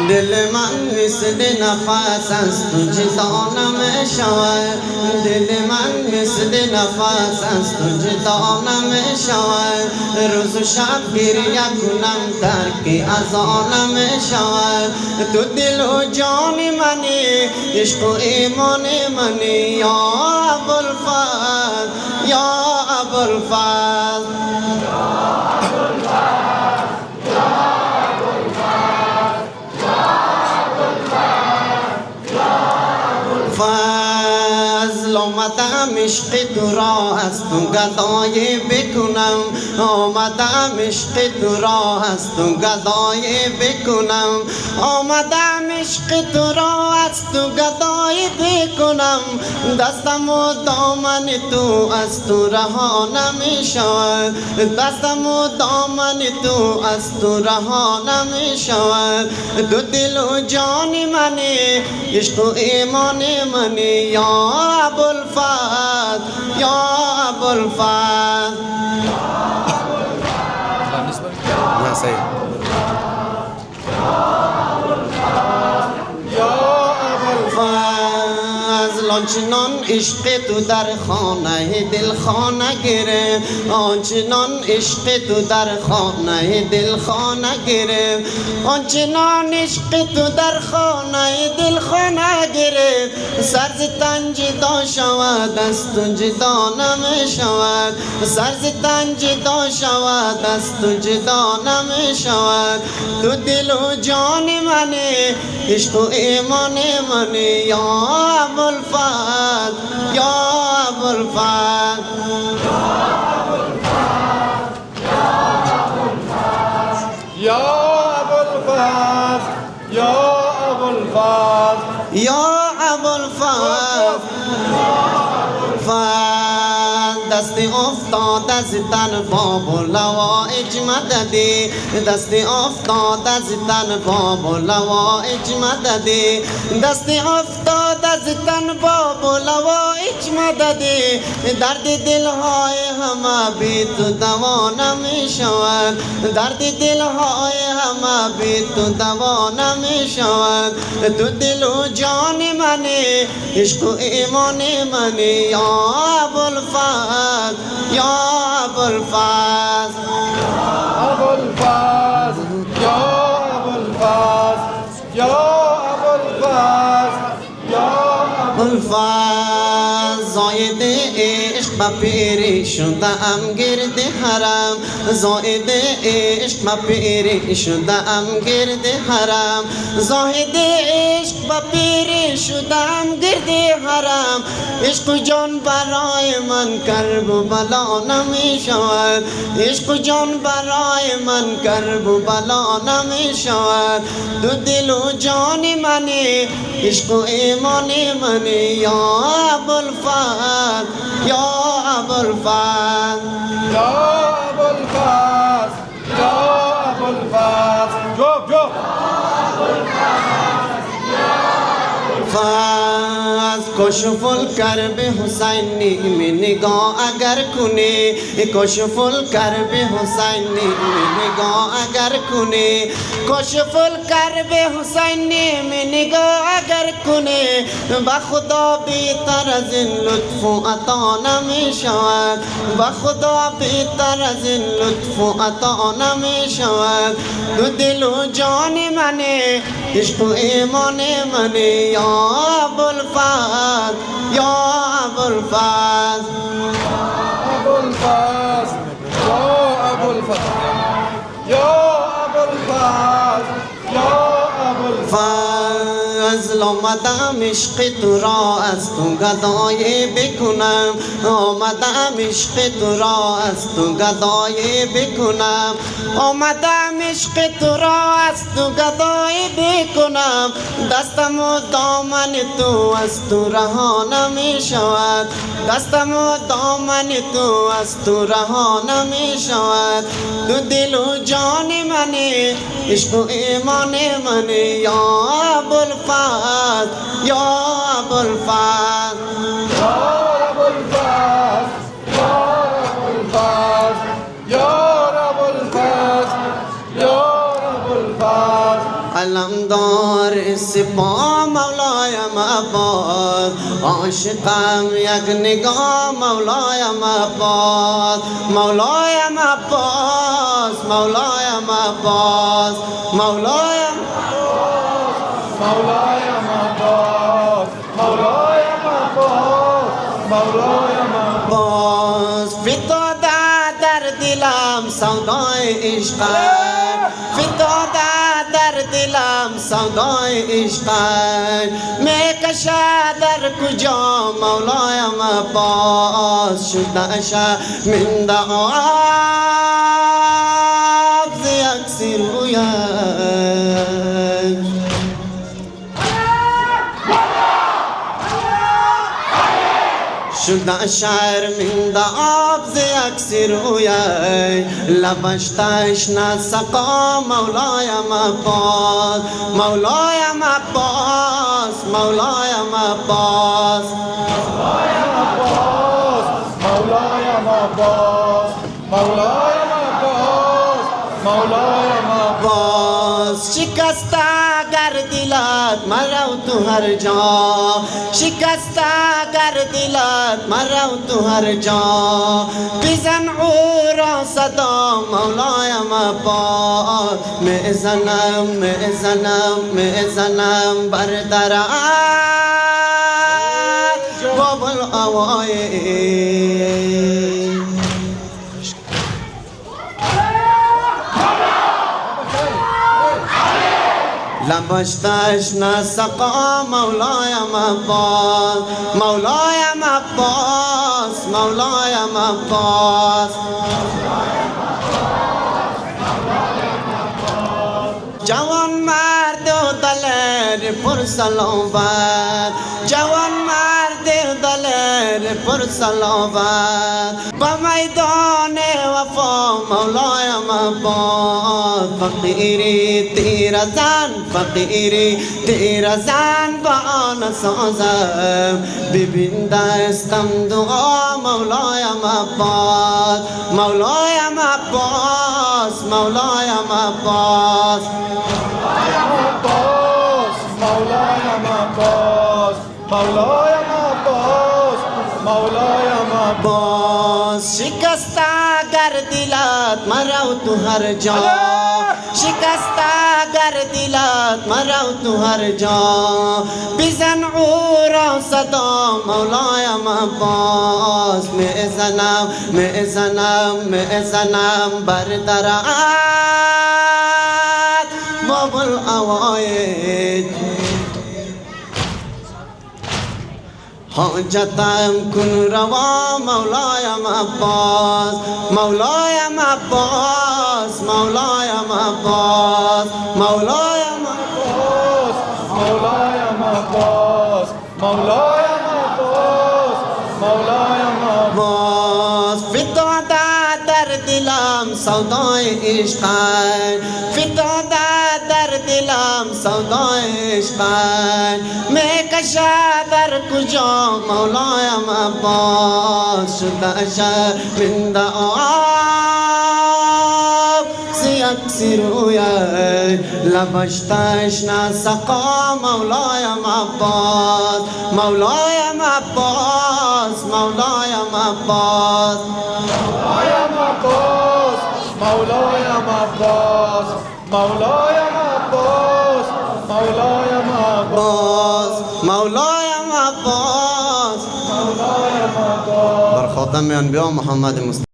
دل من مثل نفس از تو جدا نمیشود، دل من مثل نفس از تو جدا نمیشود. روز و شب گریه کنم ترک ازا نمیشود. تو دل و جان منی، عشق و ایمان منی، یا ابوالفضل، یا ابوالفضل. فضل آمدم عشق تو را از تو گدایی بکنم، آمدم عشق تو را از تو گدایی بکنم، آمدم عشق تو را از تو گدایی بکنم. دستم و دامن تو از تو رها نمی شود، دستم و دامن تو از تو رها نمی شود. تو دل و جان منی، عشق و ایمان منی، یا ابوالفضل، یا ابوالفضل. Ya sé. آنچنان عشق تو در خانه دل خانه گرفت، آنچنان عشق تو در خانه دل خانه گرفت، آنچنان عشق تو در خانه دل خانه گرفت. سر ز تن جدا شود از تو جدا نمی شود، سر ز تن جدا شود از تو جدا نمی شود. تو دل و جان منی، عشق و ایمان منی، یا ابوالفضل، یا ابوالفضل. Ya Abulfaz, Ya Abulfaz, یا ابوالفضل. دست افتاد از تن باب و لوایج مددی، دست افتاد از تن باب و لوایج مددی، دست افتاد از تن باب و لوایج مددی. درد دلهای همه بی تو دوا نمی شود، درد دلهای همه بی تو دوا نمی شود. تو دل و جان منی، عشق و ایمان منی، یا ابوالفضل، یا ابوالفضل. Abulfaz, Ya Abulfaz, Ya Abulfaz, Ya ابوالفضل. زاید عشق با پیری شده ام گرد حرم، زاید عشق با پیری شده ام گرد حرم، زاهد عشق با پیری شده ام گرد حرم. عشق و جان برای من کرب و بلا نمی شود، عشق و جان برای من کرب و بلا نمی شود. تو دل و جان منی، عشق و ایمان منی، یا ابوالفضل، یا ابوالفضل. Ya Abulfaz, Ya Abulfaz. Jog. کشف الکرب حسینی میں نگاہ اگر کنے، کشف الکرب حسینی میں نگاہ اگر کنے، کشف الکرب حسینی میں نگاہ اگر کنے. بخدا بیتر از این لطف و عطا نمی شود، بخدا بیتر از این لطف و عطا نمی شود. تو دل و جان منی، عشق و ایمان منی، یا ابوالفضل، یا ابوالفضل. Abulfaz, Ya Abulfaz, Ya Abulfaz, Ya Abulfaz. فضل آمدم عشق تو را از تو گدایی بکنم، آمدم عشق تو را از تو گدایی بکنم، آمدم عشق تو را از تو گدایی بکنم. دستم و دامن تو از تو رها نمی شود، دستم و دامن تو از تو رها نمی شود. تو دل و جان منی، عشق و ایمان منی، یا ابوالفضل، یا ابوالفضل. Ya Abulfaz, Ya Abulfaz, Ya Abulfaz, Ya Abulfaz. علمدار سپاه مولایم عباس عاشقم یک نگاه مولایم عباس مولایم عباس مولایم عباس مولایم مولایم عباس مولایم عباس مولایم عباس فتاده در دلم سودای عشق فتاده در دلم سودای عشق میکشد در کجا مولایم عباس شده شرمنده آب ز عکس رویش شده شرمنده آب ز عکس رویش لبش تشنه سقا مولایم عباس مولایم عباس مولایم عباس مولایم عباس مولایم عباس مولایم عباس مولایم عباس شکسته گر دلت مرو تو هر جا شکسته گر دلت مرو تو هر جا بزن را صدا مولایم عباس میزنم میزنم میزنم بر درت باب الاوائل لبش تشنه سقا مولایم عباس مولایم عباس مولایم عباس جوان مرد و دلیر پر صلابت جوان مرد دلیر پر صلابت با میدان وفا مولایم عباس فقیری تیر زن فقیری تیر زن با آن سازم ببین دستم دعا مولایم عباس مولایم عباس مولایم عباس مولایم عباس مولایم عباس مولایم عباس شکسته گر دلت مرو تو هر جا شکسته گر دلت مرو تو هر جا بزن را صدا مولایم عباس میزنم میزنم میزنم بر درت باب الاوائل حاجتم کن روا مولایم عباس مولایم عباس مولایم عباس مولایم عباس مولایم عباس مولایم عباس مولایم عباس فتاده در دلم سودای عشق فتاده در دلم سودای عشق میکشد در کجا مولایم عباس شده شرمنده آب ز عکس رویش لبش تشنه سقا مولایم عباس مولایم عباس مولایم عباس مولایم عباس مولایم عباس مولایم عباس مولایم عباس مولایم عباس مولایم عباس بر خاتم انبیا محمد مصطفی